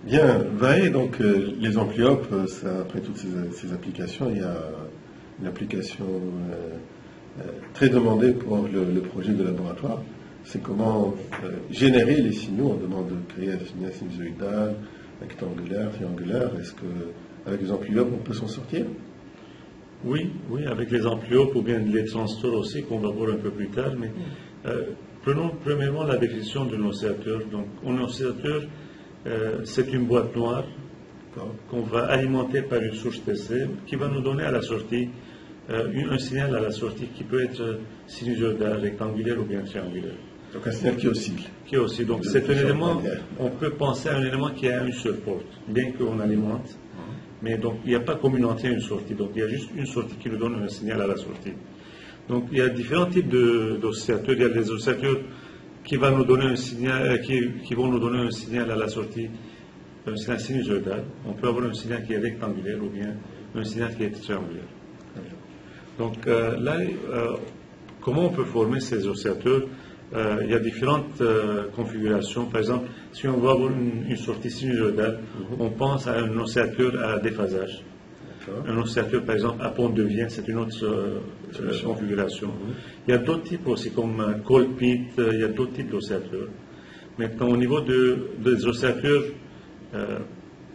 Bien, VAE, donc les amplyopes, après toutes ces applications, il y a une application très demandée pour le projet de laboratoire. C'est comment générer les signaux. On demande de créer un signal sinusoïdal, rectangulaire, triangulaire. Est-ce qu'avec les amplyopes, on peut s'en sortir? Oui, oui, avec les amplyopes ou bien les transtors aussi, qu'on va voir un peu plus tard. Mais prenons premièrement la définition d'un oscillateur. Donc, un oscillateur, c'est une boîte noire qu'on va alimenter par une source TC qui va nous donner à la sortie un signal à la sortie qui peut être sinusoïdal, rectangulaire ou bien triangulaire. Donc un signal qui oscille. Qui oscille. Donc c'est un élément, on peut penser à un élément qui a une seule porte, bien qu'on alimente. Mais donc il n'y a pas comme une entrée et une sortie. Donc il y a juste une sortie qui nous donne un signal à la sortie. Donc il y a différents types d'oscillateurs. Il y a des oscillateurs qui vont nous donner un signal, qui vont nous donner un signal à la sortie, un signal sinusoïdal. On peut avoir un signal qui est rectangulaire ou bien un signal qui est triangulaire. Donc là, comment on peut former ces oscillateurs? Il y a différentes configurations. Par exemple, si on veut avoir une sortie sinusoïdale, on pense à un oscillateur à déphasage. Un oscillateur, par exemple, à pont de Vienne, c'est une autre configuration. Il y a d'autres types aussi, comme Colpite, il y a d'autres types d'oscillateurs. Maintenant, au niveau des oscillateurs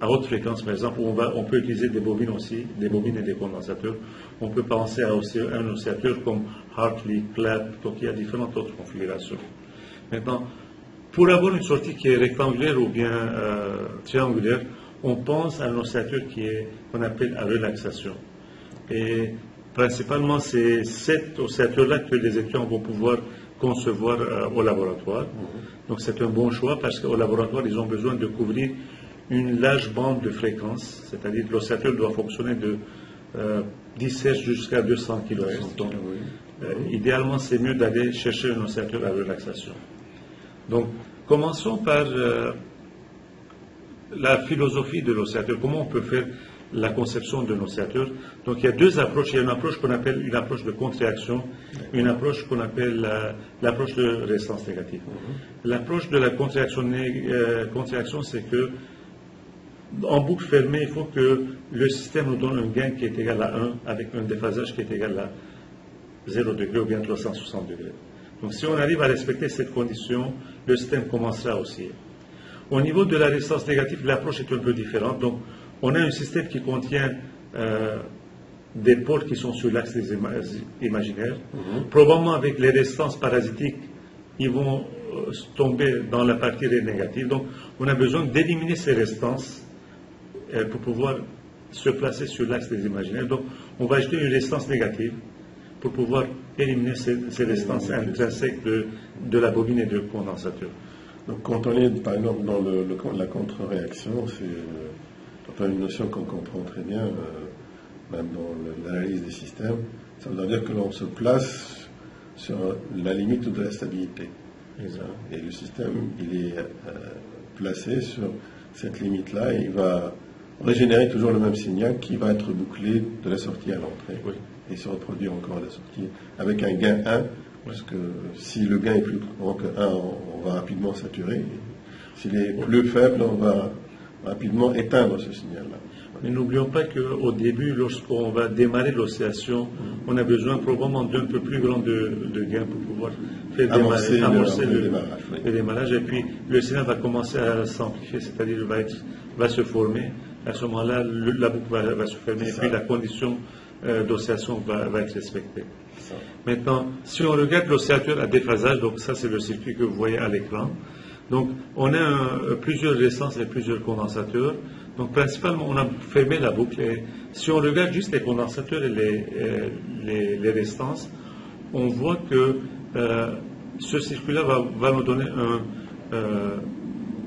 à haute fréquence, par exemple, où on peut utiliser des bobines aussi, des bobines et des condensateurs. On peut penser à un oscillateur comme Hartley, Clapp, donc il y a différentes autres configurations. Maintenant, pour avoir une sortie qui est rectangulaire ou bien triangulaire, on pense à un oscillateur qu'on appelle à relaxation. Et principalement, c'est cet oscillateur-là que les étudiants vont pouvoir concevoir au laboratoire. Donc c'est un bon choix parce qu'au laboratoire, ils ont besoin de couvrir une large bande de fréquence, c'est-à-dire que l'oscillateur doit fonctionner de 10 Hz jusqu'à 200 kHz. Donc, idéalement, c'est mieux d'aller chercher un oscillateur à relaxation. Donc, commençons par la philosophie de l'oscillateur. Comment on peut faire la conception d'un oscillateur? Donc, il y a deux approches. Il y a une approche qu'on appelle une approche de contre-réaction, une approche qu'on appelle l'approche de résistance négative. L'approche de la contre-réaction, c'est que en boucle fermée, il faut que le système nous donne un gain qui est égal à 1 avec un déphasage qui est égal à 0 degré ou bien 360 degrés. Donc si on arrive à respecter cette condition, le système commencera à osciller. Au niveau de la résistance négative, l'approche est un peu différente. Donc on a un système qui contient des portes qui sont sur l'axe des imaginaires. Probablement avec les résistances parasitiques, ils vont tomber dans la partie négative. Donc on a besoin d'éliminer ces résistances pour pouvoir se placer sur l'axe des imaginaires. Donc, on va ajouter une résistance négative pour pouvoir éliminer ces résistances intrinsèques de la bobine et du condensateur. Donc, quand on est, par exemple, dans la contre-réaction, c'est une notion qu'on comprend très bien, même dans l'analyse des systèmes. Ça veut dire que l'on se place sur la limite de la stabilité. Et le système, il est placé sur cette limite-là et il va régénérer toujours le même signal qui va être bouclé de la sortie à l'entrée et se reproduire encore à la sortie avec un gain 1, parce que si le gain est plus grand que 1, on va rapidement saturer. S'il est plus faible, on va rapidement éteindre ce signal-là. Mais n'oublions pas qu'au début, lorsqu'on va démarrer l'oscillation, on a besoin probablement d'un peu plus grand de gain pour pouvoir faire amorcer le démarrage. Et puis le signal va commencer à s'amplifier, c'est-à-dire va se former. À ce moment-là, la boucle va se fermer et puis la condition d'oscillation va être respectée. Maintenant, si on regarde l'oscillateur à déphasage, donc ça c'est le circuit que vous voyez à l'écran. Donc on a plusieurs résistances et plusieurs condensateurs. Donc principalement on a fermé la boucle et si on regarde juste les condensateurs et les résistances, on voit que ce circuit-là va nous donner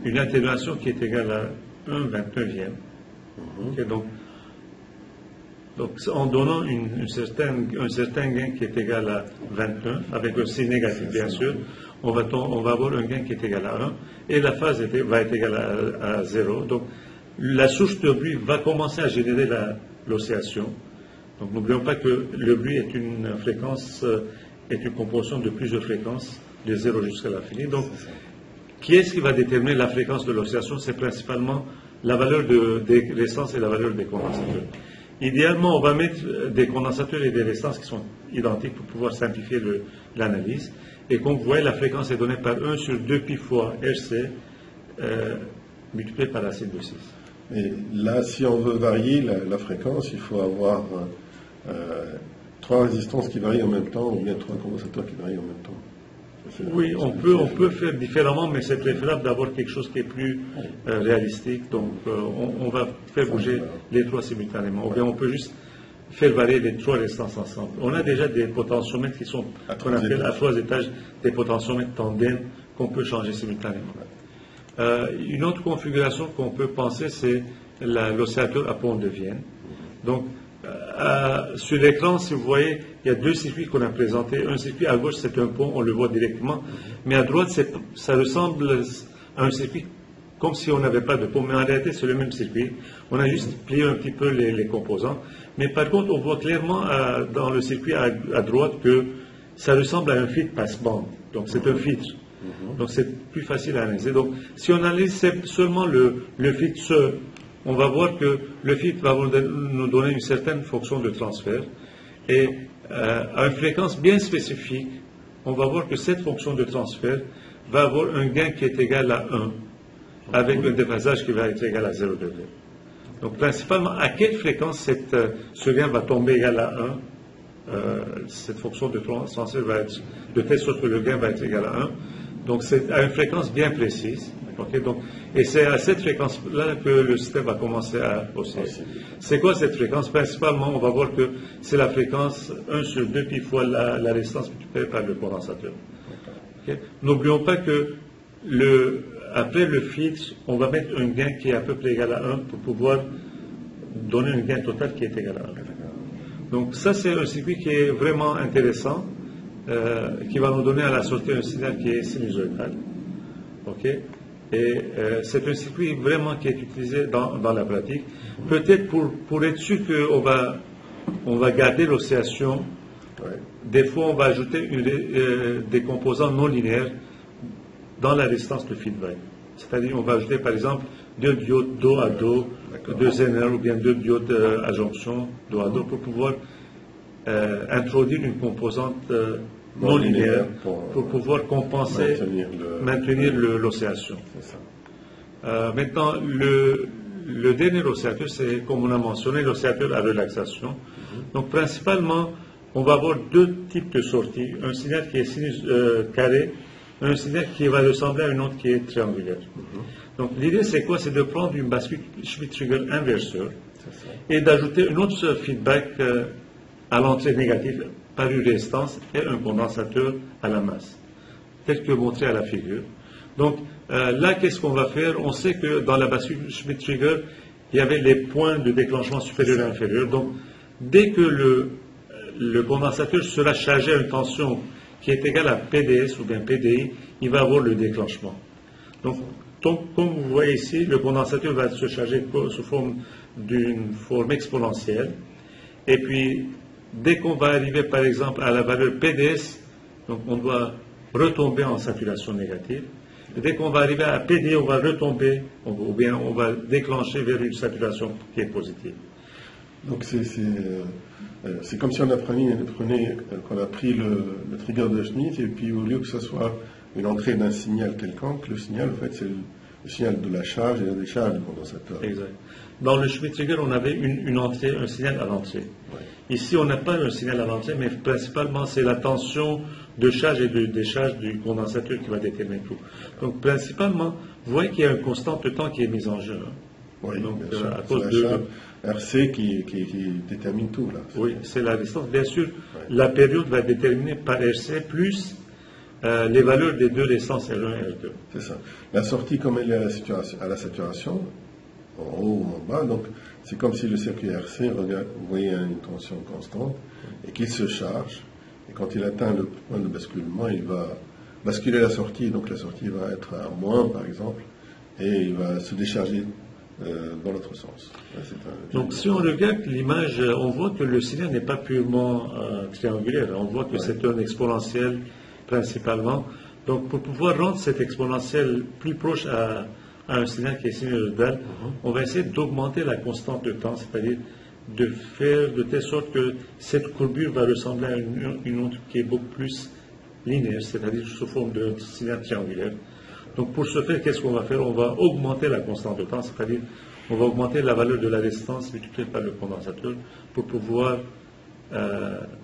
une atténuation qui est égale à 1/29e. Okay, donc en donnant un certain gain qui est égal à 21, avec un signe négatif bien sûr, on va avoir un gain qui est égal à 1 et la phase va être égale à 0. Donc la source de bruit va commencer à générer l'oscillation. Donc n'oublions pas que le bruit est une fréquence, est une composition de plusieurs fréquences, de 0 jusqu'à l'infini. Donc qui est-ce qui va déterminer la fréquence de l'oscillation? C'est principalement la valeur des résistances et la valeur des condensateurs. Idéalement, on va mettre des condensateurs et des résistances qui sont identiques pour pouvoir simplifier l'analyse. Et comme vous voyez, la fréquence est donnée par 1 sur 2 pi fois RC multiplié par acide de 6. Et là, si on veut varier la fréquence, il faut avoir 3 résistances qui varient en même temps, ou bien 3 condensateurs qui varient en même temps. Oui, on peut faire différemment, mais c'est préférable d'avoir quelque chose qui est plus réalistique. Donc, on va faire bouger les 3 simultanément. Ou bien on peut juste faire varier les 3 résistances ensemble. On a déjà des potentiomètres qui sont, qu'on appelle à 3 étages, des potentiomètres tandem qu'on peut changer simultanément. Une autre configuration qu'on peut penser, c'est l'oscillateur à pont de Vienne. Donc, sur l'écran, si vous voyez, il y a 2 circuits qu'on a présentés. Un circuit à gauche, c'est un pont, on le voit directement. Mais à droite, ça ressemble à un circuit comme si on n'avait pas de pont. Mais en réalité, c'est le même circuit. On a juste plié un petit peu les composants. Mais par contre, on voit clairement dans le circuit à droite que ça ressemble à un filtre passe-bande. Donc, c'est un filtre. Donc, c'est plus facile à analyser. Donc, si on analyse seulement le filtre seul, on va voir que le filtre va nous donner une certaine fonction de transfert. Et à une fréquence bien spécifique, on va voir que cette fonction de transfert va avoir un gain qui est égal à 1, avec un déphasage qui va être égal à 0 degré. Donc, principalement, à quelle fréquence ce gain va tomber égal à 1, cette fonction de transfert va être de telle sorte que le gain va être égal à 1. Donc, c'est à une fréquence bien précise. Okay, donc, et c'est à cette fréquence-là que le système va commencer à osciller. C'est quoi cette fréquence? Principalement, on va voir que c'est la fréquence 1 sur 2 pi fois la résistance multipliée par le condensateur. Okay. N'oublions pas que après le filtre, on va mettre un gain qui est à peu près égal à 1 pour pouvoir donner un gain total qui est égal à 1. Donc ça, c'est un circuit qui est vraiment intéressant, qui va nous donner à la sortie un signal qui est sinusoïdal. Okay. Et c'est un circuit vraiment qui est utilisé dans la pratique. Peut-être pour être sûr qu'on va garder l'oscillation, des fois on va ajouter des composants non linéaires dans la résistance de feedback. C'est-à-dire on va ajouter par exemple 2 diodes dos à dos, 2 Zener ou bien 2 diodes à jonction dos à dos pour pouvoir introduire une composante non linéaire pour pouvoir compenser, maintenir l'oscillation. Maintenant, le dernier oscillateur, c'est, comme on a mentionné, l'oscillateur à relaxation. Donc, principalement, on va avoir 2 types de sorties. Un signal qui est carré, un signal qui va ressembler à un autre qui est triangulaire. Donc, l'idée, c'est quoi? C'est de prendre une bascule Schmitt-Trigger inverseur et d'ajouter un autre feedback à l'entrée négative par une résistance et un condensateur à la masse, tel que montré à la figure. Donc là, qu'est-ce qu'on va faire? On sait que dans la bascule Schmitt-Trigger, il y avait les points de déclenchement supérieur et inférieur. Donc, dès que le condensateur sera chargé à une tension qui est égale à PDS ou bien PDI, il va avoir le déclenchement. Donc comme vous voyez ici, le condensateur va se charger sous forme d'une forme exponentielle. Et puis, dès qu'on va arriver, par exemple, à la valeur PDS, donc on doit retomber en saturation négative. Et dès qu'on va arriver à PD, on va retomber, ou bien on va déclencher vers une saturation qui est positive. Donc c'est comme si on qu'on a pris le trigger de Schmitt, et puis au lieu que ce soit une entrée d'un signal quelconque, le signal, en fait, c'est le signal de la charge et la décharge du condensateur. Exact. Dans le Schmitt-Trigger, on avait une entrée, un signal à l'entrée. Ici, on n'a pas un signal à l'entrée, mais principalement, c'est la tension de charge et de décharge du condensateur qui va déterminer tout. Donc, principalement, vous voyez qu'il y a une constante de temps qui est mise en jeu. Oui, donc, à cause de RC qui détermine tout, là. Oui, c'est la distance. Bien sûr, la période va être déterminée par RC plus les valeurs des 2 résistances R1 et R2. C'est ça. La sortie, comme elle est à la saturation, en haut ou en bas, donc c'est comme si le circuit RC, vous voyez une tension constante, et qu'il se charge, et quand il atteint le point de basculement, il va basculer la sortie, donc la sortie va être à moins, par exemple, et il va se décharger dans l'autre sens. Donc si on regarde l'image, on voit que le signal n'est pas purement triangulaire, on voit que c'est un exponentiel principalement. Donc pour pouvoir rendre cet exponentiel plus proche à un signal qui est sinusoïdal, on va essayer d'augmenter la constante de temps, c'est-à-dire de faire de telle sorte que cette courbure va ressembler à une autre qui est beaucoup plus linéaire, c'est-à-dire sous forme de signal triangulaire. Donc pour ce faire, qu'est-ce qu'on va faire? On va augmenter la constante de temps, c'est-à-dire on va augmenter la valeur de la résistance multipliée par le condensateur pour pouvoir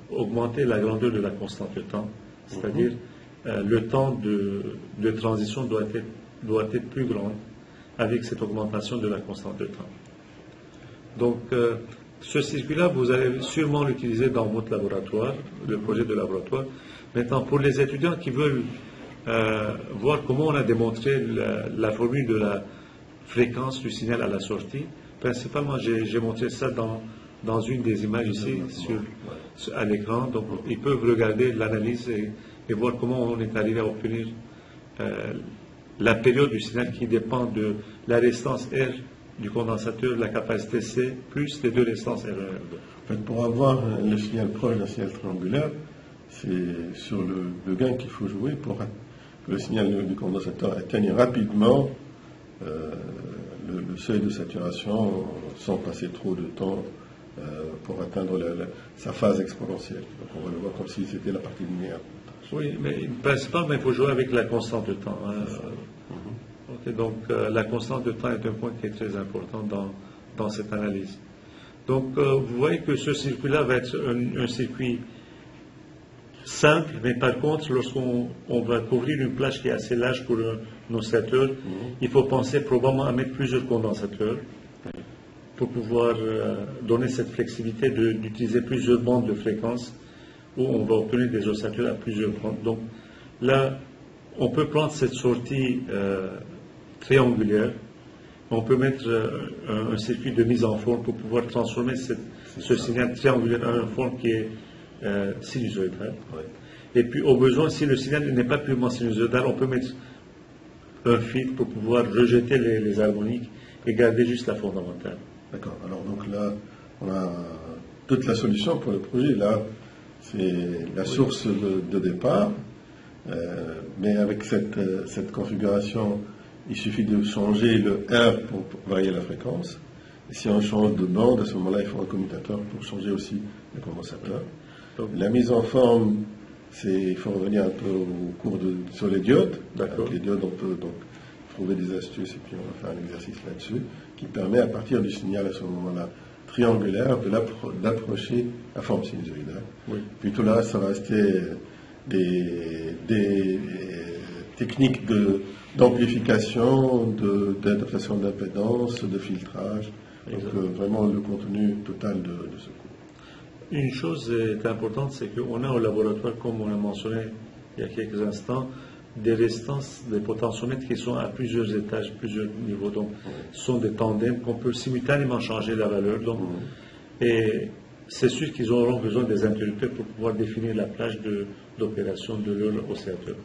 augmenter la grandeur de la constante de temps, c'est-à-dire le temps de transition doit être plus grand avec cette augmentation de la constante de temps. Donc ce circuit-là, vous allez sûrement l'utiliser dans votre laboratoire, le projet de laboratoire. Maintenant, pour les étudiants qui veulent voir comment on a démontré la formule de la fréquence du signal à la sortie, principalement j'ai montré ça dans une des images ici à l'écran. Donc ils peuvent regarder l'analyse et voir comment on est arrivé à obtenir la période du signal qui dépend de la résistance R du condensateur, la capacité C, plus les deux résistances R1 et R2. En fait, pour avoir le signal proche d'un signal triangulaire, c'est sur le gain qu'il faut jouer pour que le signal du condensateur atteigne rapidement le seuil de saturation sans passer trop de temps pour atteindre sa phase exponentielle. Donc on va le voir comme si c'était la partie linéaire. Oui, mais principalement, il faut jouer avec la constante de temps. Okay, donc la constante de temps est un point qui est très important dans cette analyse. Donc vous voyez que ce circuit-là va être un circuit simple, mais par contre, lorsqu'on va couvrir une plage qui est assez large pour un oscillateur, il faut penser probablement à mettre plusieurs condensateurs pour pouvoir donner cette flexibilité d'utiliser plusieurs bandes de fréquence où on va obtenir des oscillateurs à plusieurs bandes. Donc là, on peut prendre cette sortie triangulaire, on peut mettre un circuit de mise en forme pour pouvoir transformer ce signal triangulaire en une forme qui est sinusoïdale. Et puis au besoin, si le signal n'est pas purement sinusoïdal, on peut mettre un filtre pour pouvoir rejeter les harmoniques et garder juste la fondamentale. D'accord. Alors donc là, on a toute la solution pour le projet. Là, c'est la source de départ, mais avec cette configuration, il suffit de changer le R pour varier la fréquence. Et si on change de bande, à ce moment-là, il faut un commutateur pour changer aussi le condensateur. Donc, la mise en forme, il faut revenir un peu au cours sur les diodes. Avec les diodes, on peut donc trouver des astuces et puis on va faire un exercice là-dessus qui permet à partir du signal à ce moment-là triangulaire d'approcher la forme sinusoïdale. Oui. Puis tout le reste, ça va rester des techniques d'amplification, d'adaptation d'impédance, de filtrage. Donc vraiment le contenu total de ce cours. Une chose est importante, c'est qu'on a au laboratoire, comme on a mentionné il y a quelques instants, des résistances, des potentiomètres qui sont à plusieurs étages, plusieurs niveaux. Donc, ce sont des tandems qu'on peut simultanément changer la valeur. Donc, et c'est sûr qu'ils auront besoin des interrupteurs pour pouvoir définir la plage d'opération de leur oscillateur.